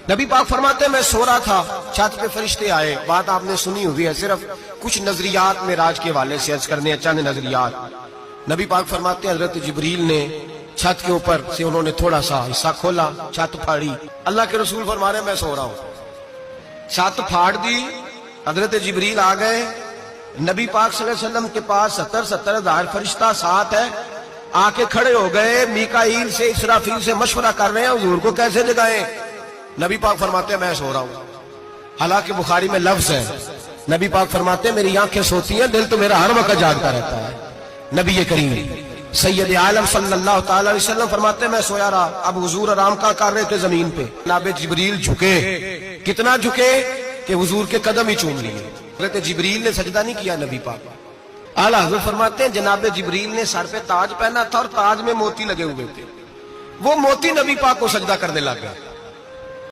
نبی پاک فرماتے ہیں میں سو رہا تھا، چھت پہ فرشتے آئے. بات آپ نے سنی ہوئی ہے، صرف کچھ نظریات میں راج کے حوالے سے عرض کرنے، چند نظریات. نبی پاک فرماتے ہیں حضرت جبریل نے چھت کے اوپر سے انہوں نے تھوڑا سا حصہ کھولا، چھت پھاڑی. اللہ کے رسول فرما رہے ہیں میں سو رہا ہوں، چھت پھاڑ دی. حضرت جبریل آ گئے نبی پاک صلی اللہ علیہ وسلم کے پاس. 70 ہزار فرشتہ ساتھ ہے، آ کے کھڑے ہو گئے. میکائیل سے اسرافیل سے مشورہ کر رہے ہیں حضور کو کیسے جگائیں. نبی پاک فرماتے ہیں میں سو رہا ہوں. حالانکہ بخاری میں لفظ ہے، نبی پاک فرماتے ہیں میری آنکھیں سوتی ہیں، دل تو میرا ہر وقت جاگتا رہتا ہے. نبی کریم سید عالم صلی اللہ تعالی علیہ وسلم فرماتے ہیں میں سویا رہا. اب حضور آرام کا کر رہے تھے زمین پہ. جناب جبریل جھکے، کتنا جھکے کہ حضور کے قدم ہی چوم لیے. حضرت جبریل نے سجدہ نہیں کیا. نبی پاک اعلیٰ حضرت فرماتے ہیں جناب جبریل نے سر پہ تاج پہنا تھا اور تاج میں موتی لگے ہوئے تھے. وہ موتی نبی پاک کو سجدہ کرنے لگ گئے.